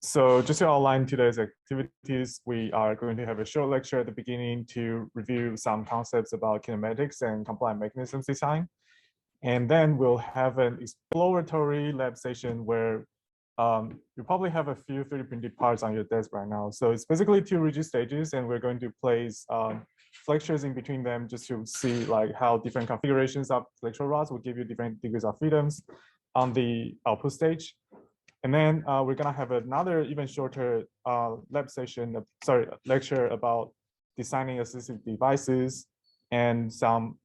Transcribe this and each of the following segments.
So just to outline today's activities, we are going to have a short lecture at the beginning to review some concepts about kinematics and compliant mechanisms design. And then we'll have an exploratory lab session where you probably have a few 3D printed parts on your desk right now. So it's basically two rigid stages, and we're going to place flexures in between them just to see like how different configurations of flexural rods will give you different degrees of freedoms on the output stage. And then we're gonna have another even shorter lab session, lecture about designing assistive devices and some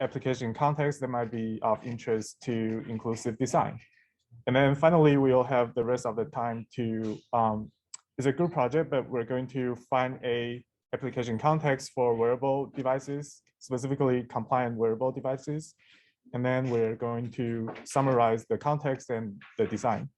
application context that might be of interest to inclusive design. And then finally, we'll have the rest of the time to, it's a group project, but we're going to find a application context for wearable devices, specifically compliant wearable devices. And then we're going to summarize the context and the design.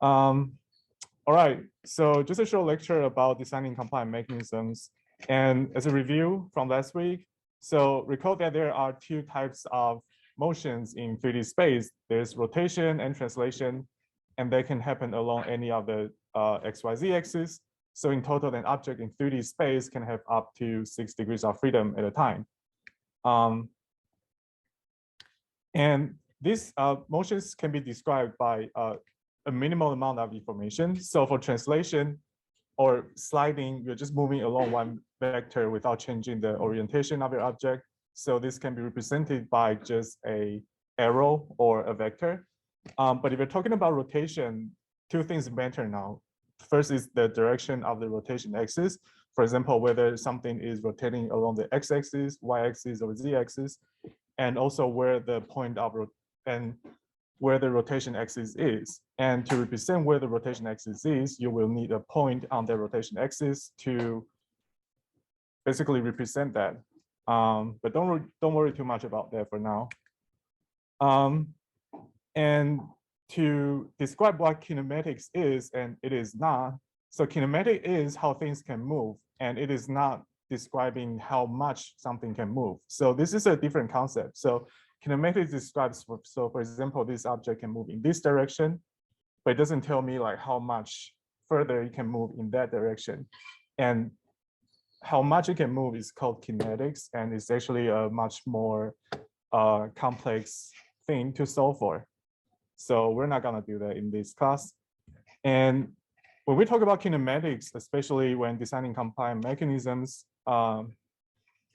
All right, so just a short lecture about designing compliant mechanisms. And as a review from last week, so recall that there are two types of motions in 3D space. There's rotation and translation, and they can happen along any of the XYZ axis. So in total, an object in 3D space can have up to 6 degrees of freedom at a time. And these motions can be described by a minimal amount of information. So for translation or sliding, you're just moving along one vector without changing the orientation of your object. So this can be represented by just a arrow or a vector. But if you're talking about rotation, two things matter now. First is the direction of the rotation axis. For example, whether something is rotating along the x-axis, y-axis, or z-axis, and also where the point of where the rotation axis is. And to represent where the rotation axis is, you will need a point on the rotation axis to basically represent that. But don't worry too much about that for now. And to describe what kinematics is and it is not, so kinematic is how things can move, and it is not describing how much something can move. So this is a different concept. So kinematics describes, so for example, this object can move in this direction, but it doesn't tell me like how much further it can move in that direction. And how much it can move is called kinetics, and it's actually a much more complex thing to solve for. So we're not gonna do that in this class. And when we talk about kinematics, especially when designing compliant mechanisms,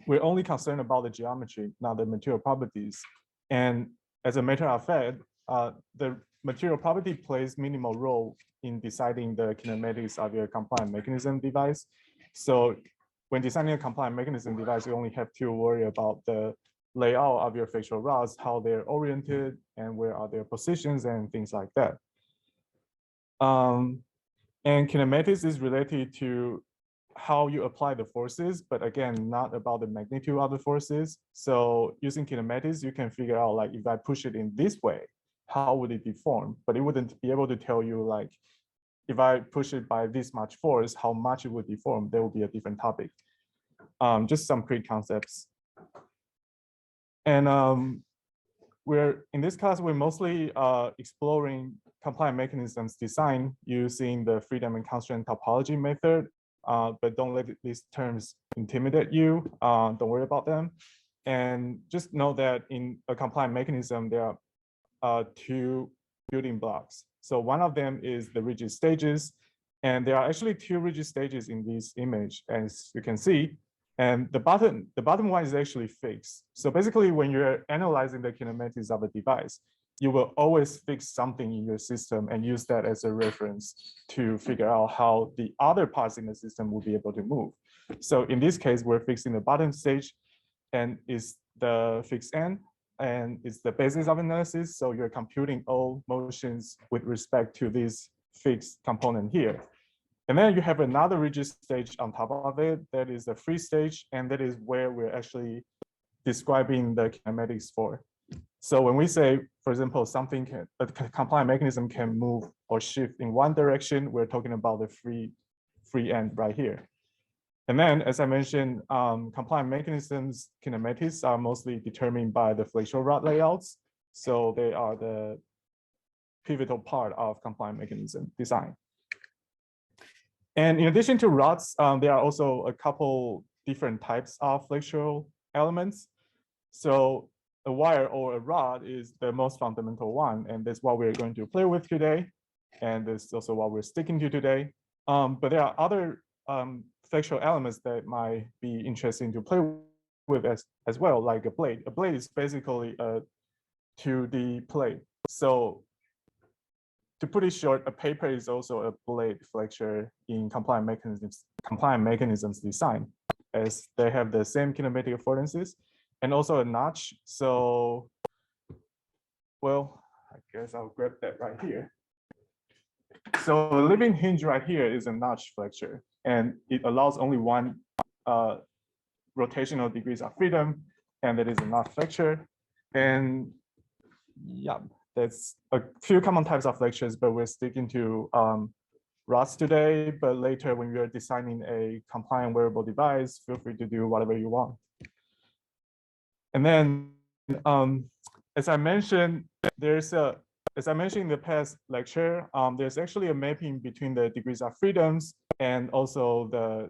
we're only concerned about the geometry, not the material properties. And as a matter of fact, the material property plays minimal role in deciding the kinematics of your compliant mechanism device. So when designing a compliant mechanism device, you only have to worry about the layout of your flexural rods, how they're oriented, and where are their positions, and things like that. And kinematics is related to how you apply the forces, but again, not about the magnitude of the forces. So using kinematics, you can figure out like, if I push it in this way, how would it deform? But it wouldn't be able to tell you like, if I push it by this much force, how much it would deform. That would be a different topic. Just some quick concepts. And we're in this class, we're mostly exploring compliant mechanisms design using the freedom and constraint topology method. But don't let these terms intimidate you. Don't worry about them. And just know that in a compliant mechanism, there are two building blocks. So one of them is the rigid stages. And there are actually two rigid stages in this image, as you can see. And the bottom one is actually fixed. So basically, when you're analyzing the kinematics of a device, you will always fix something in your system and use that as a reference to figure out how the other parts in the system will be able to move. So in this case, we're fixing the bottom stage, and it's the fixed end, and it's the basis of analysis. So you're computing all motions with respect to this fixed component here. And then you have another rigid stage on top of it, that is the free stage, and that is where we're actually describing the kinematics for. So when we say, for example, a compliant mechanism can move or shift in one direction, we're talking about the free end right here. And then, as I mentioned, compliant mechanisms kinematics are mostly determined by the flexural rod layouts. So they are pivotal part of compliant mechanism design. And in addition to rods, there are also a couple different types of flexural elements. So a wire or a rod is the most fundamental one, and that's what we're going to play with today. And that's also what we're sticking to today. But there are other flexural elements that might be interesting to play with as well, like a blade. A blade is basically a 2D plate. So to put it short, a paper is also a blade flexure in compliant mechanisms design, as they have the same kinematic affordances and also a notch. So, well, I guess I'll grab that right here. So a living hinge right here is a notch flexure, and it allows only one rotational degrees of freedom, and that is a notch flexure. And yeah, that's a few common types of flexures, but we're sticking to rods today. But later, when you're designing a compliant wearable device, feel free to do whatever you want. And then, as I mentioned, as I mentioned in the past lecture, there's actually a mapping between the degrees of freedoms and also the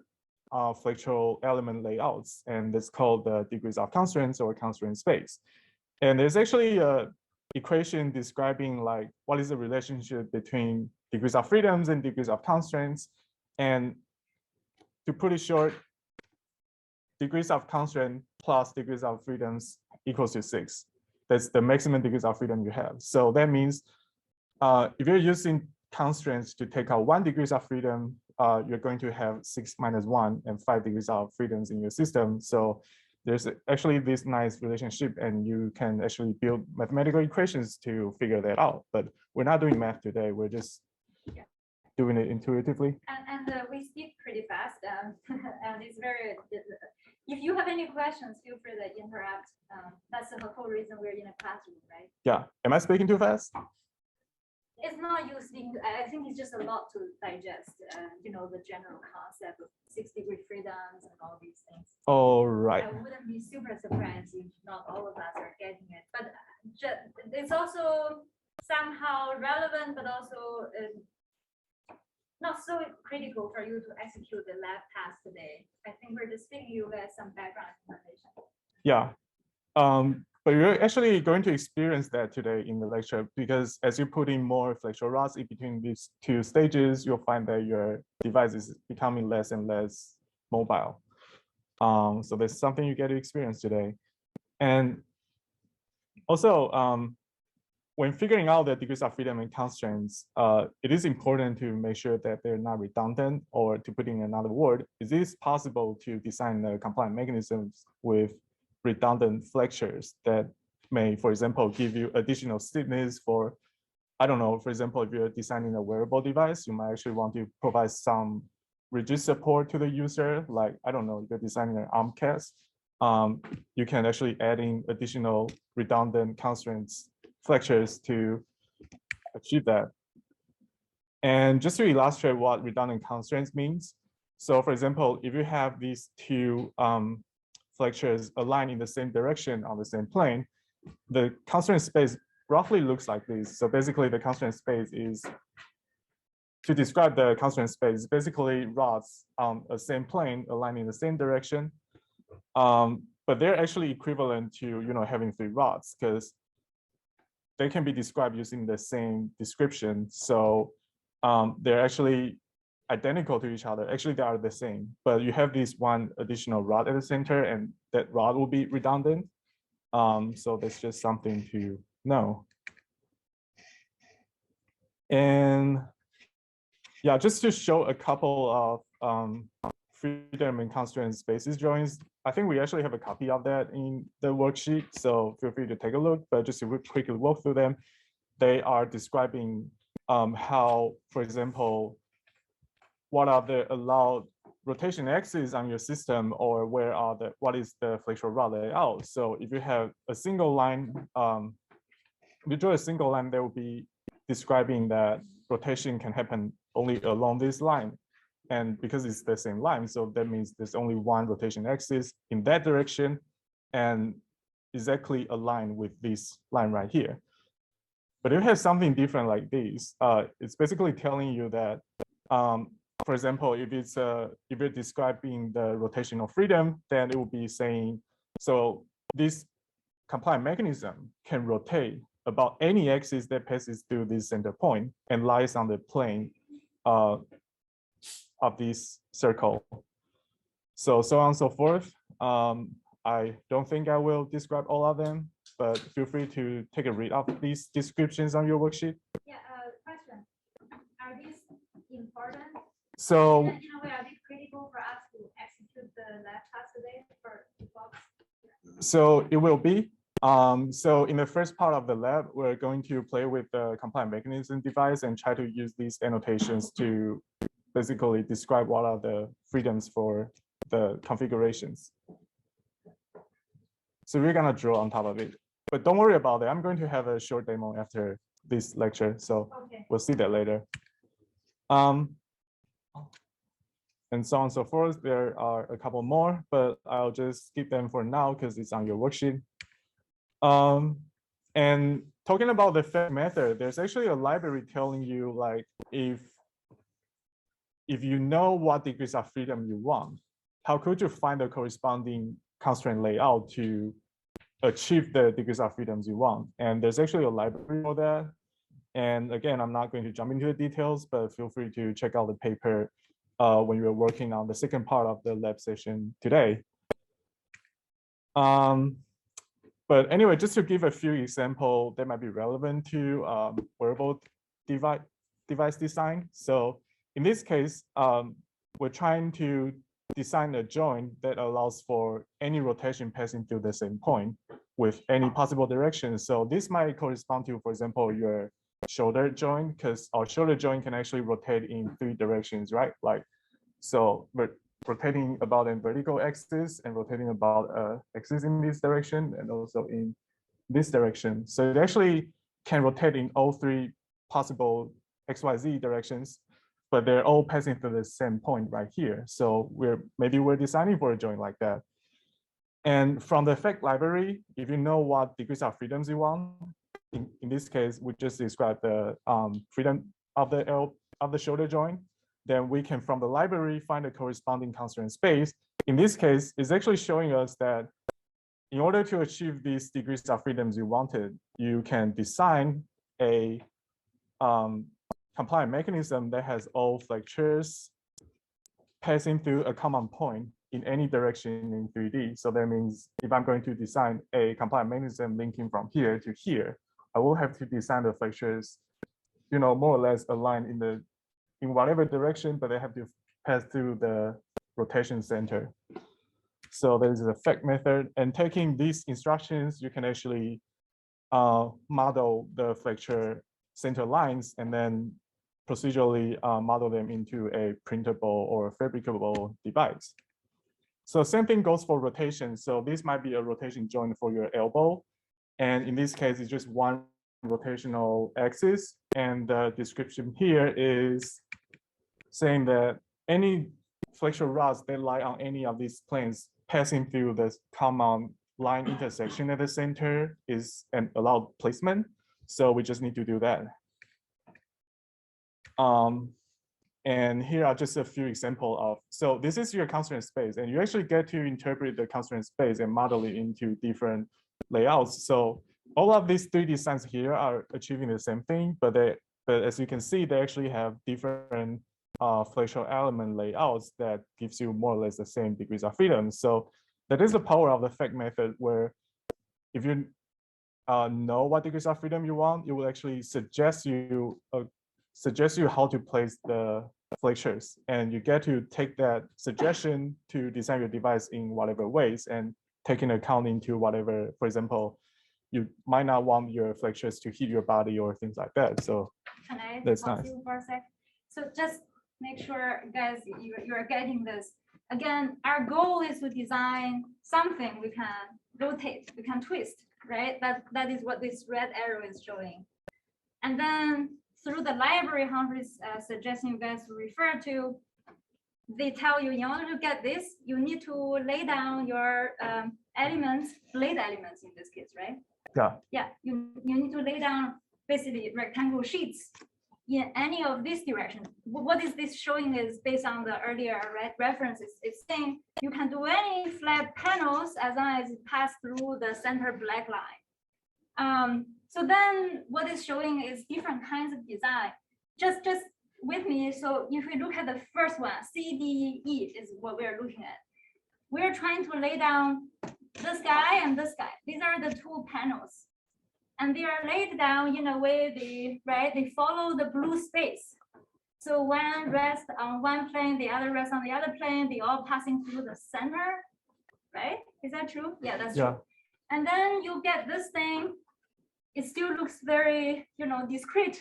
flexural element layouts, and it's called the degrees of constraints or constraint space. And there's actually a equation describing like what is the relationship between degrees of freedoms and degrees of constraints. And to put it short, degrees of constraint plus degrees of freedoms equals to 6. That's the maximum degrees of freedom you have. So that means if you're using constraints to take out 1 degree of freedom, you're going to have 6 minus 1 and 5 degrees of freedoms in your system. So there's actually this nice relationship, and you can actually build mathematical equations to figure that out. But we're not doing math today. We're just doing it intuitively. And we speak pretty fast, and it's very. If you have any questions, feel free to interrupt. That's the whole reason we're in a classroom, right? Yeah. Am I speaking too fast? It's not using. I think it's just a lot to digest. You know, the general concept of 6-degree freedoms and all these things. All right. I wouldn't be super surprised if not all of us are getting it. But it's also somehow relevant, but also not so critical for you to execute the lab task today. I think we're just giving you guys some background information. Yeah. But you're actually going to experience that today in the lecture, because as you put in more flexural rods in between these 2 stages, you'll find that your device is becoming less and less mobile. So there's something you get to experience today. And also, when figuring out the degrees of freedom and constraints, it is important to make sure that they're not redundant, or to put in another word, is it possible to design the compliant mechanisms with redundant flexures that may, for example, give you additional stiffness for, I don't know, for example, if you're designing a wearable device, you might actually want to provide some rigid support to the user. Like, I don't know, if you're designing an arm cast, you can actually add in additional redundant constraints flexures to achieve that. And just to illustrate what redundant constraints means. So for example, if you have these 2 flexures aligned in the same direction on the same plane, the constraint space roughly looks like this. So basically the constraint space is, to describe the constraint space, basically rods on the same plane aligned in the same direction. But they're actually equivalent to, you know, having 3 rods, because they can be described using the same description. So they're actually identical to each other. Actually, they are the same, but you have this one additional rod at the center, and that rod will be redundant. So that's just something to know. And yeah, just to show a couple of freedom and constraint spaces drawings, I think we actually have a copy of that in the worksheet, so feel free to take a look. But just to quickly walk through them, they are describing how, for example, what are the allowed rotation axes on your system, or what is the flexural rod layout. So if you have a single line, if you draw a single line, that will be describing that rotation can happen only along this line. And because it's the same line, so that means there's only one rotation axis in that direction and exactly aligned with this line right here. But if it has something different like this, it's basically telling you that, for example, if you're describing the rotational freedom, then it will be saying, so this compliant mechanism can rotate about any axis that passes through this center point and lies on the plane of this circle. So on and so forth. I don't think I will describe all of them, but feel free to take a read of these descriptions on your worksheet. Yeah, question. Are these important? So In a way, are they critical for us to execute the lab task today for the box? So it will be. So in the first part of the lab, we're going to play with the compliant mechanism device and try to use these annotations to basically describe what are the freedoms for the configurations. So we're gonna draw on top of it, but don't worry about it. I'm going to have a short demo after this lecture, so Okay. we'll see that later. And so on and so forth. There are a couple more, but I'll just skip them for now because it's on your worksheet. And talking about the FET method, there's actually a library telling you like if you know what degrees of freedom you want, how could you find the corresponding constraint layout to achieve the degrees of freedoms you want? And there's actually a library for that. And again, I'm not going to jump into the details, but feel free to check out the paper when you're working on the second part of the lab session today. But anyway, just to give a few examples that might be relevant to wearable device design. So in this case, we're trying to design a joint that allows for any rotation passing through the same point with any possible direction. So this might correspond to, for example, your shoulder joint, because our shoulder joint can actually rotate in 3 directions, right? Like, so we're rotating about a vertical axis and rotating about axis in this direction and also in this direction. So it actually can rotate in all 3 possible XYZ directions, but they're all passing through the same point right here. So maybe we're designing for a joint like that. And from the effect library, if you know what degrees of freedoms you want, in this case, we just describe the freedom of the shoulder joint, then we can, from the library, find the corresponding constraint space. In this case, it's actually showing us that in order to achieve these degrees of freedoms you wanted, you can design a compliant mechanism that has all flexures passing through a common point in any direction in 3D. So that means if I'm going to design a compliant mechanism linking from here to here, I will have to design the flexures, more or less aligned in whatever direction, but they have to pass through the rotation center. So there's a effect method, and taking these instructions, you can actually model the flexure center lines and then procedurally model them into a printable or fabricable device. So same thing goes for rotation. So this might be a rotation joint for your elbow. And in this case, it's just one rotational axis. And the description here is saying that any flexure rods that lie on any of these planes passing through the common line intersection at the center is an allowed placement. So we just need to do that. And here are just a few examples of, so this is your constraint space, and you actually get to interpret the constraint space and model it into different layouts. So all of these 3 designs here are achieving the same thing, but as you can see, they actually have different flexural element layouts that gives you more or less the same degrees of freedom. So that is the power of the FEC method, where if you know what degrees of freedom you want, it will actually suggest you how to place the flexures, and you get to take that suggestion to design your device in whatever ways and taking account into whatever, for example, you might not want your flexures to hit your body or things like that. So can I that's pause nice. you for a sec? So just make sure, guys, you are getting this. Again, our goal is to design something we can rotate, we can twist, right? That is what this red arrow is showing. And then through the library Humphrey is suggesting you guys to refer to, they tell you in order to get this, you need to lay down your elements, blade elements in this case, right? Yeah. Yeah, you need to lay down basically rectangle sheets in any of these directions. What is this showing is based on the earlier references. It's saying you can do any flat panels as long as it pass through the center black line. So then what is showing is different kinds of design. Just with me. So if we look at the first one, C, D, E is what we're looking at. We're trying to lay down this guy and this guy. These are the two panels. And they are laid down in a way they follow the blue space. So one rests on one plane, the other rests on the other plane, they all passing through the center, right? Is that true? Yeah, that's true. And then you get this thing, it still looks very, discrete,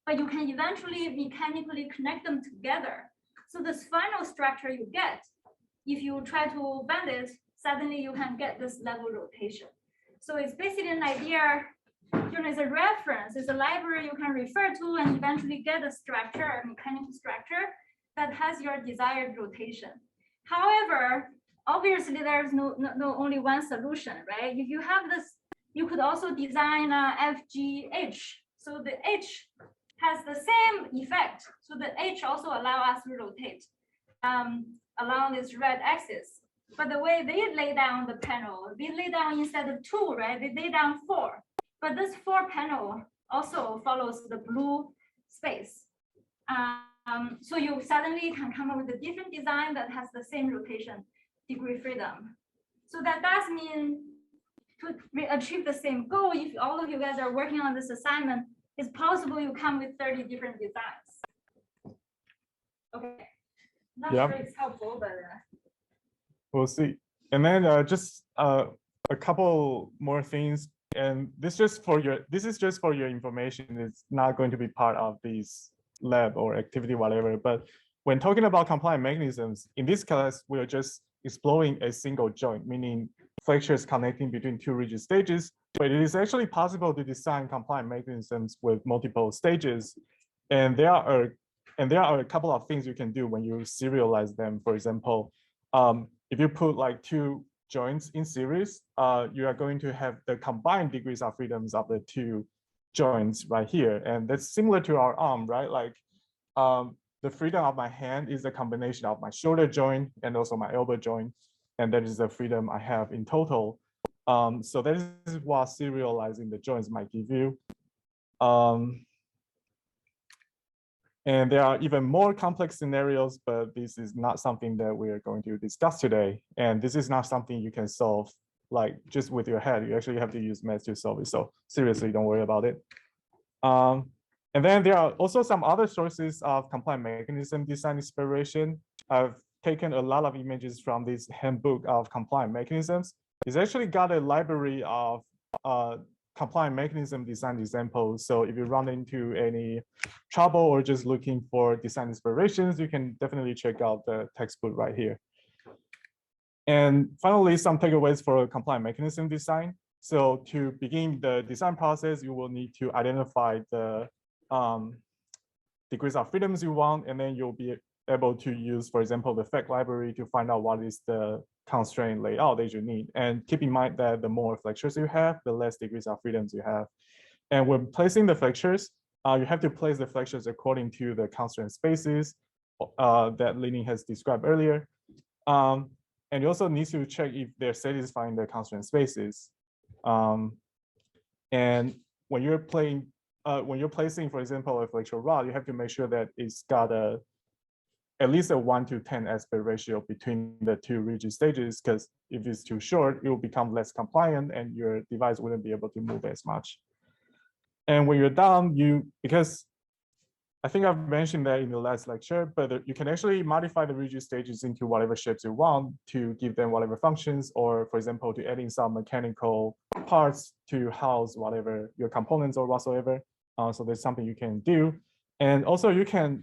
but you can eventually mechanically connect them together. So this final structure you get, if you try to bend it, suddenly you can get this level rotation. So it's basically an idea, it's a reference, it's a library you can refer to and eventually get a structure, a mechanical structure that has your desired rotation. However, obviously there's no only one solution, right? If you have this, you could also design a FGH. So the H has the same effect. So the H also allow us to rotate along this red axis. But the way they lay down the panel, they lay down instead of 2, right? They lay down 4. But this 4 panel also follows the blue space. So you suddenly can come up with a different design that has the same rotation degree freedom. So that does mean to achieve the same goal, if all of you guys are working on this assignment, it's possible you come with 30 different designs. Okay, not sure it's helpful, but we'll see. And then just a couple more things, and this is just for your information. It's not going to be part of this lab or activity, whatever. But when talking about compliant mechanisms, in this class, we are just exploring a single joint, meaning flexures connecting between 2 rigid stages. But it is actually possible to design compliant mechanisms with multiple stages. And there are a couple of things you can do when you serialize them. For example, if you put like 2 joints in series, you are going to have the combined degrees of freedoms of the 2 joints right here. And that's similar to our arm, right? Like the freedom of my hand is a combination of my shoulder joint and also my elbow joint. And that is the freedom I have in total. So that is what serializing the joints might give you. And there are even more complex scenarios, but this is not something that we are going to discuss today. And this is not something you can solve like just with your head. You actually have to use math to solve it. So seriously, don't worry about it. And then there are also some other sources of compliant mechanism design inspiration. I've taken a lot of images from this handbook of compliant mechanisms. It's actually got a library of compliant mechanism design examples. So if you run into any trouble or just looking for design inspirations, you can definitely check out the textbook right here. And finally, some takeaways for compliant mechanism design. So to begin the design process, you will need to identify the degrees of freedoms you want, and then you'll be able to use, for example, the FACT library to find out what is the constraint layout that you need. And keep in mind that the more flexures you have, the less degrees of freedoms you have. And when placing the flexures, you have to place the flexures according to the constraint spaces that Lini has described earlier. And you also need to check if they're satisfying the constraint spaces. And when you're placing, for example, a flexural rod, you have to make sure that it's got at least a 1:10 aspect ratio between the 2 rigid stages, because if it's too short, it will become less compliant and your device wouldn't be able to move as much. And when you're done, because I think I've mentioned that in the last lecture, but you can actually modify the rigid stages into whatever shapes you want to give them whatever functions, or for example, to add in some mechanical parts to house whatever your components or whatsoever. So there's something you can do. And also you can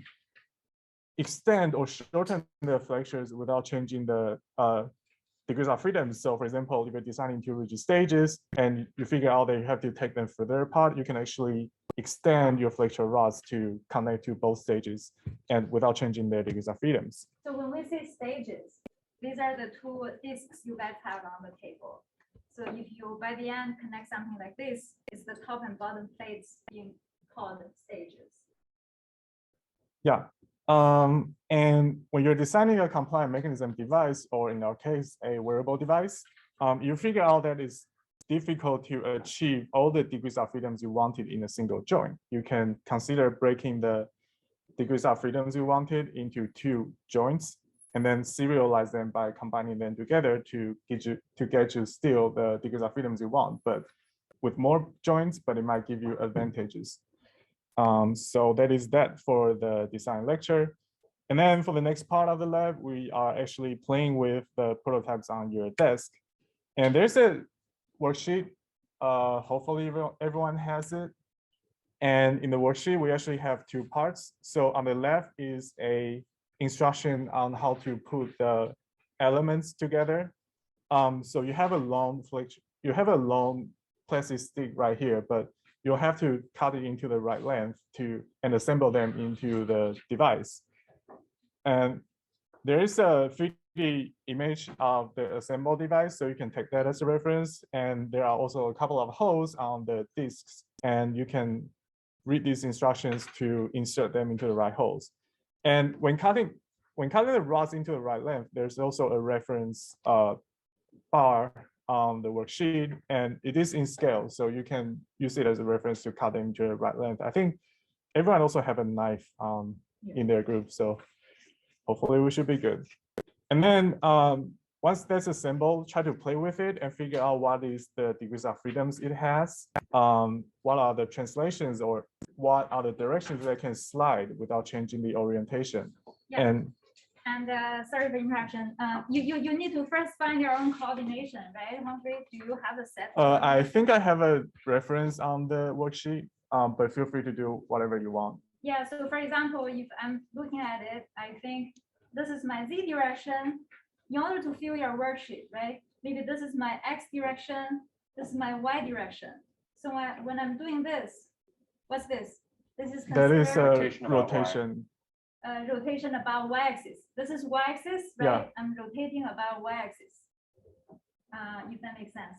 extend or shorten the flexures without changing the degrees of freedom. So for example, if you're designing 2 rigid stages and you figure out that you have to take them further apart, you can actually extend your flexural rods to connect to both stages and without changing their degrees of freedoms. So when we say stages, these are the 2 disks you guys have on the table. So if you, by the end, connect something like this, it's the top and bottom plates in called stages. Yeah. And when you're designing a compliant mechanism device, or in our case, a wearable device, you figure out that it's difficult to achieve all the degrees of freedoms you wanted in a single joint. You can consider breaking the degrees of freedoms you wanted into 2 joints, and then serialize them by combining them together to get you still the degrees of freedoms you want, but with more joints, but it might give you advantages. So that is that for the design lecture. And then for the next part of the lab, we are actually playing with the prototypes on your desk. And there's a worksheet. Hopefully everyone has it. And in the worksheet, we actually have 2 parts. So on the left is a instruction on how to put the elements together. So you have a long plastic stick right here, but you'll have to cut it into the right length and assemble them into the device. And there is a 3D image of the assembled device, so you can take that as a reference. And there are also a couple of holes on the discs, and you can read these instructions to insert them into the right holes. And when cutting the rods into the right length, there's also a reference bar on the worksheet, and it is in scale, so you can use it as a reference to cut them into the right length. I think everyone also have a knife in their group, so hopefully we should be good. And then once that's assembled, try to play with it and figure out what is the degrees of freedoms it has, what are the translations, or what are the directions that can slide without changing the orientation. Yeah. And sorry for interruption. You need to first find your own coordination, right? Humphrey, do you have a set? I think I have a reference on the worksheet, but feel free to do whatever you want. Yeah, so for example, if I'm looking at it, I think this is my Z direction. In order to fill your worksheet, right? Maybe this is my X direction, this is my Y direction. So when I'm doing this, what's this? This is that is a rotation. Rotation about y-axis. This is y-axis, right? Yeah. I'm rotating about y-axis, if that makes sense.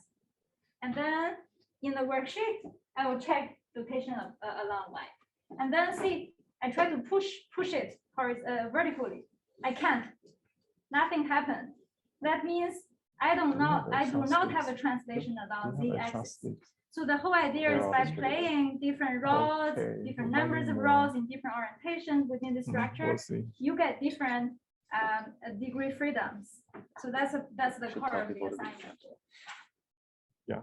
And then in the worksheet, I will check rotation along y. And then see, I try to push it vertically. I can't. Nothing happened. That means I do not have a translation about z-axis. So the whole idea is by playing different rods, different numbers of rods in different orientations within the structure, you get different degree freedoms. So that's the core of the assignment. Yeah.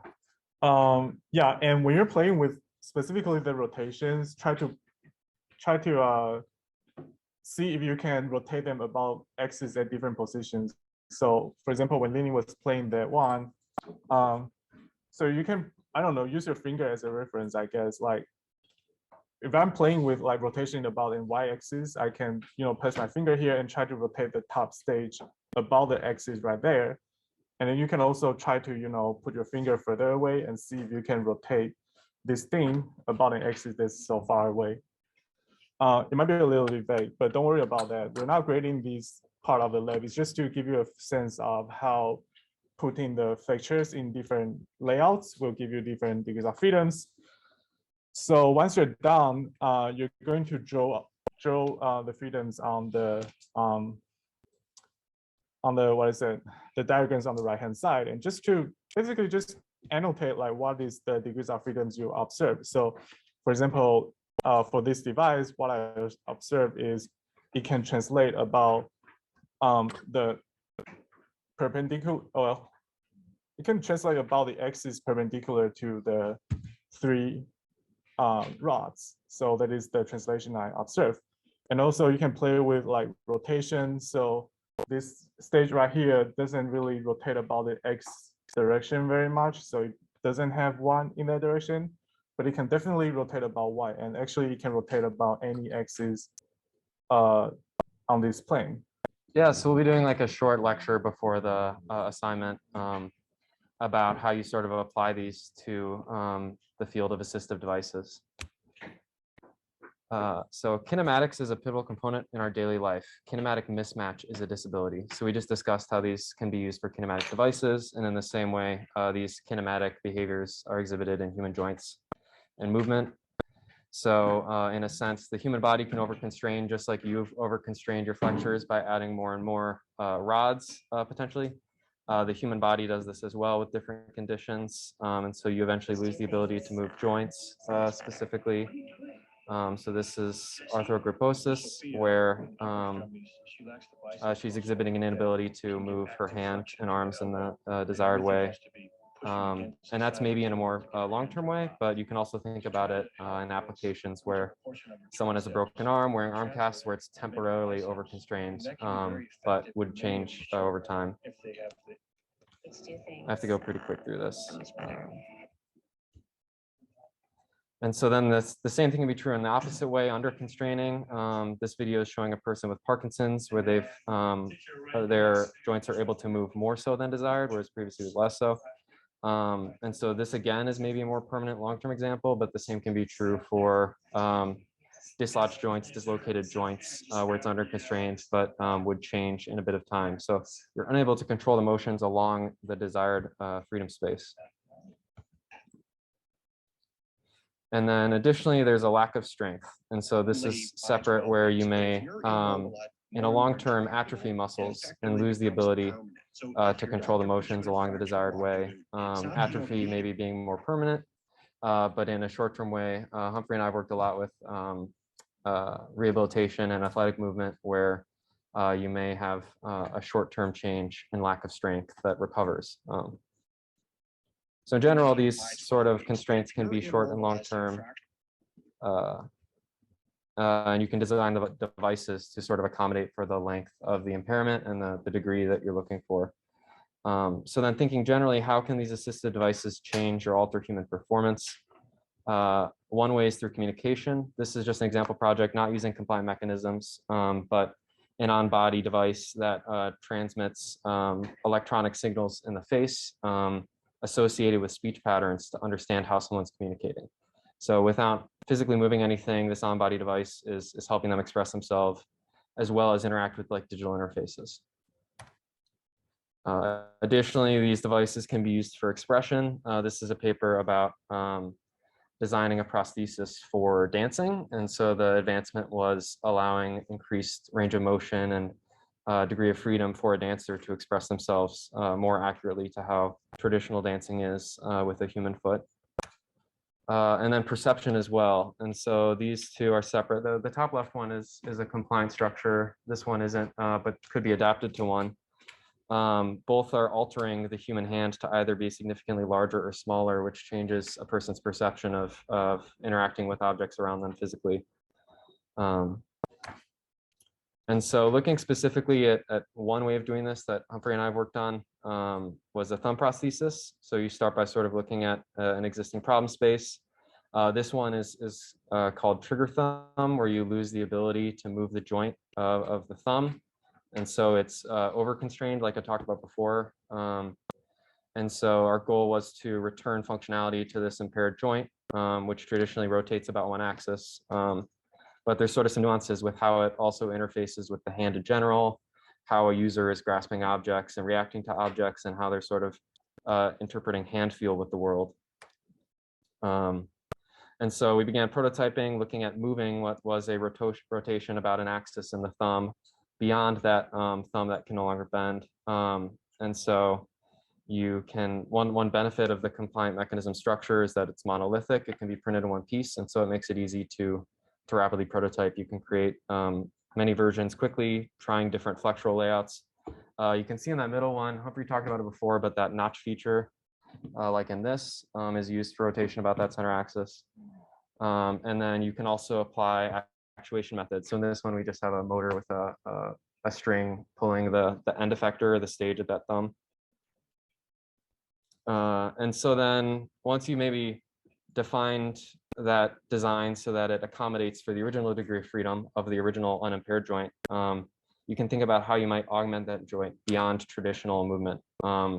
Yeah, and when you're playing with specifically the rotations, try to see if you can rotate them about axis at different positions. So for example, when Lini was playing that one, so you can, I don't know, use your finger as a reference, I guess. Like if I'm playing with like rotation about in y-axis, I can, place my finger here and try to rotate the top stage about the axis right there. And then you can also try to, put your finger further away and see if you can rotate this thing about an axis that's so far away. It might be a little bit vague, but don't worry about that. We're not grading this part of the lab. It's just to give you a sense of how putting the flexures in different layouts will give you different degrees of freedoms. So once you're done, you're going to draw the freedoms on the the diagrams on the right hand side, and just to basically just annotate like what is the degrees of freedoms you observe. So for example, for this device, what I observed is it can translate about the perpendicular, well, it can translate about the axis perpendicular to the 3 rods. So that is the translation I observed. And also you can play with like rotation. So this stage right here doesn't really rotate about the X direction very much. So it doesn't have one in that direction, but it can definitely rotate about Y. And actually it can rotate about any axis on this plane. Yeah, so we'll be doing like a short lecture before the assignment about how you sort of apply these to the field of assistive devices. So kinematics is a pivotal component in our daily life. Kinematic mismatch is a disability. So we just discussed how these can be used for kinematic devices. And in the same way, these kinematic behaviors are exhibited in human joints and movement. So in a sense, the human body can overconstrain just like you've overconstrained your flexors by adding more and more rods potentially. The human body does this as well with different conditions. And so you eventually lose the ability to move joints specifically. So this is arthrogryposis, where she's exhibiting an inability to move her hand and arms in the desired way. And that's maybe in a more long-term way, but you can also think about it in applications where someone has a broken arm wearing arm casts where it's temporarily overconstrained, but would change over time. I have to go pretty quick through this. And so then the same thing can be true in the opposite way, under constraining. This video is showing a person with Parkinson's where their joints are able to move more so than desired, whereas previously it was less so. And so this again is maybe a more permanent long-term example, but the same can be true for dislodged joints, dislocated joints, where it's under constraints, but would change in a bit of time. So you're unable to control the motions along the desired freedom space. And then additionally, there's a lack of strength. And so this is separate where you may, in a long-term, atrophy muscles and lose the ability to control the motions along the desired way. Atrophy maybe being more permanent, but in a short-term way, Humphrey and I worked a lot with rehabilitation and athletic movement where you may have a short-term change and lack of strength that recovers. So in general, these sort of constraints can be short and long-term. And you can design the devices to sort of accommodate for the length of the impairment and the degree that you're looking for. So then thinking generally, how can these assistive devices change or alter human performance? One way is through communication. This is just an example project, not using compliant mechanisms, but an on-body device that transmits electronic signals in the face associated with speech patterns to understand how someone's communicating. So without physically moving anything, this on-body device is helping them express themselves as well as interact with like digital interfaces. Additionally, these devices can be used for expression. This is a paper about designing a prosthesis for dancing. And so the advancement was allowing increased range of motion and degree of freedom for a dancer to express themselves more accurately to how traditional dancing is with a human foot. And then perception as well. And so these two are separate. The top left one is a compliant structure. This one isn't, but could be adapted to one. Both are altering the human hand to either be significantly larger or smaller, which changes a person's perception of interacting with objects around them physically. And so looking specifically at one way of doing this that Humphrey and I have worked on was a thumb prosthesis. So you start by sort of looking at an existing problem space. This one is called trigger thumb, where you lose the ability to move the joint of the thumb. And so it's over-constrained, like I talked about before. And so our goal was to return functionality to this impaired joint, which traditionally rotates about one axis. But there's sort of some nuances with how it also interfaces with the hand in general, how a user is grasping objects and reacting to objects, and how they're sort of interpreting hand feel with the world. And so we began prototyping, looking at moving what was a rotation about an axis in the thumb beyond that thumb that can no longer bend. And so you can, one benefit of the compliant mechanism structure is that it's monolithic. It can be printed in one piece. And so it makes it easy to rapidly prototype. You can create many versions quickly, trying different flexural layouts. You can see in that middle one, Humphrey talked about it before, but that notch feature, like in this, is used for rotation about that center axis. And then you can also apply actuation methods. So in this one, we just have a motor with a string pulling the end effector or the stage of that thumb. And so then once you maybe defined that design so that it accommodates for the original degree of freedom of the original unimpaired joint, you can think about how you might augment that joint beyond traditional movement.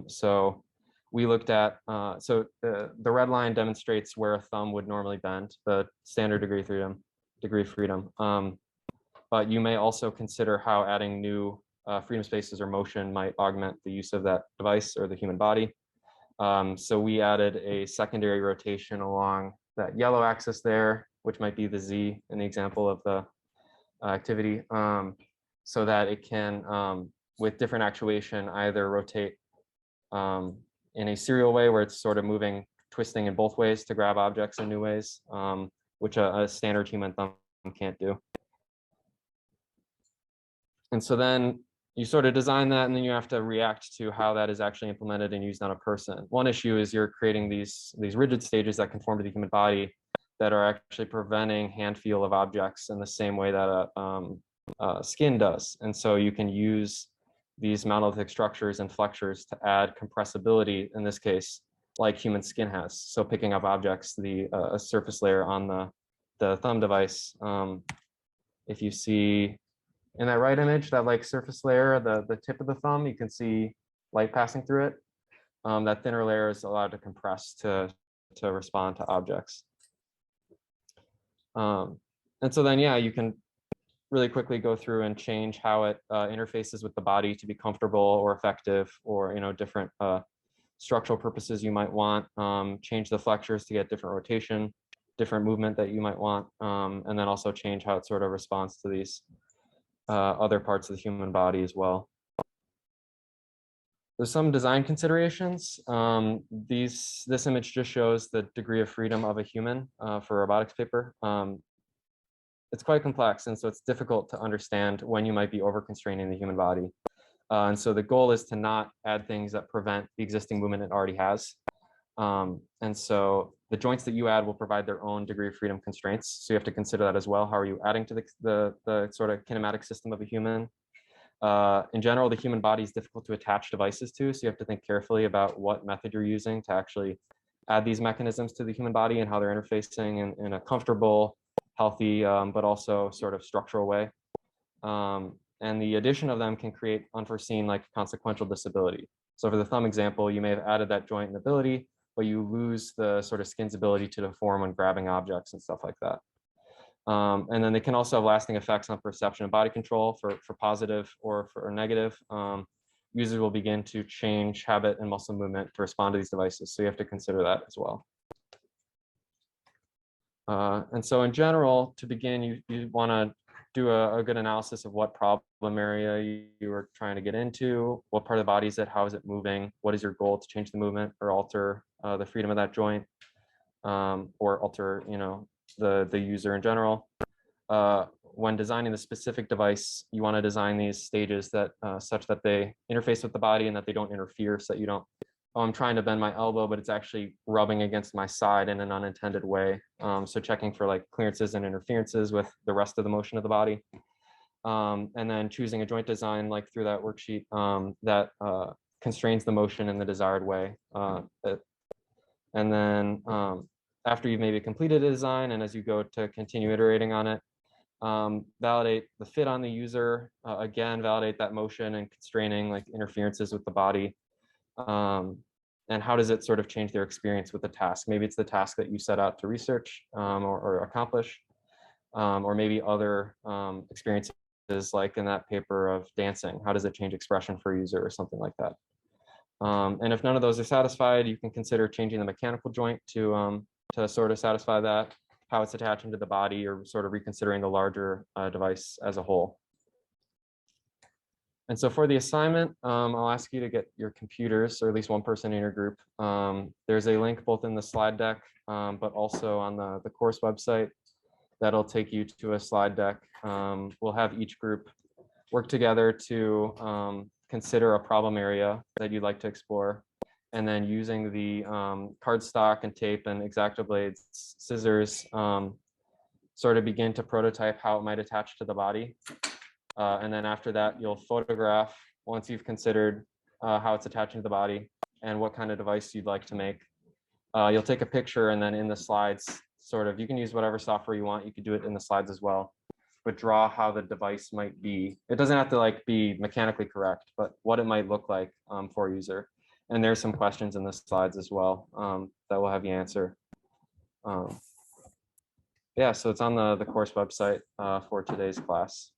So we looked at, so the red line demonstrates where a thumb would normally bend, the standard degree of freedom. But you may also consider how adding new freedom spaces or motion might augment the use of that device or the human body. So we added a secondary rotation along that yellow axis there which might be the Z in the example of the activity, so that it can, with different actuation, either rotate in a serial way where it's sort of moving, twisting in both ways to grab objects in new ways, which a standard human thumb can't do. And so then you sort of design that, and then you have to react to how that is actually implemented and used on a person. One issue is you're creating these rigid stages that conform to the human body that are actually preventing hand feel of objects in the same way that skin does. And so you can use these monolithic structures and flexures to add compressibility, in this case, like human skin has. So picking up objects, the surface layer on the thumb device, if you see in that right image, that like surface layer, the tip of the thumb, you can see light passing through it. That thinner layer is allowed to compress to respond to objects. And so then, yeah, you can really quickly go through and change how it interfaces with the body to be comfortable or effective, or different structural purposes you might want. Change the flexures to get different rotation, different movement that you might want, and then also change how it sort of responds to these other parts of the human body as well. There's some design considerations. This image just shows the degree of freedom of a human for a robotics paper. It's quite complex, and so it's difficult to understand when you might be over-constraining the human body. And so the goal is to not add things that prevent the existing movement it already has. And so the joints that you add will provide their own degree of freedom constraints. So you have to consider that as well. How are you adding to the sort of kinematic system of a human? In general, the human body is difficult to attach devices to. So you have to think carefully about what method you're using to actually add these mechanisms to the human body and how they're interfacing in a comfortable, healthy, but also sort of structural way. And the addition of them can create unforeseen, like, consequential disability. So for the thumb example, you may have added that joint and ability, but you lose the sort of skin's ability to deform when grabbing objects and stuff like that. And then they can also have lasting effects on perception and body control for positive or for negative. Users will begin to change habit and muscle movement to respond to these devices. So you have to consider that as well. And so in general, to begin, you want to do a good analysis of what problem area you are trying to get into, what part of the body is it, how is it moving, what is your goal to change the movement or alter the freedom of that joint, or alter the user in general. When designing the specific device, you want to design these stages that such that they interface with the body and that they don't interfere, so that you don't, oh, I'm trying to bend my elbow, but it's actually rubbing against my side in an unintended way. So checking for like clearances and interferences with the rest of the motion of the body. And then choosing a joint design, like through that worksheet, that constrains the motion in the desired way. And then after you've maybe completed a design, and as you go to continue iterating on it, validate the fit on the user, again, validate that motion and constraining, like, interferences with the body. And how does it sort of change their experience with the task? Maybe it's the task that you set out to research or accomplish, or maybe other experiences, like in that paper of dancing. How does it change expression for a user or something like that? And if none of those are satisfied, you can consider changing the mechanical joint to sort of satisfy that, how it's attaching to the body, or sort of reconsidering the larger device as a whole. And so for the assignment, I'll ask you to get your computers, or at least one person in your group. There's a link both in the slide deck, but also on the course website that'll take you to a slide deck. We'll have each group work together to consider a problem area that you'd like to explore. And then using the cardstock and tape and X-Acto blades, scissors, sort of begin to prototype how it might attach to the body. And then after that, you'll photograph, once you've considered how it's attaching to the body and what kind of device you'd like to make. You'll take a picture, and then in the slides, sort of, you can use whatever software you want. You could do it in the slides as well, but draw how the device might be. It doesn't have to like be mechanically correct, but what it might look like for a user. And there's some questions in the slides as well that will have you answer. Yeah, so it's on the course website for today's class.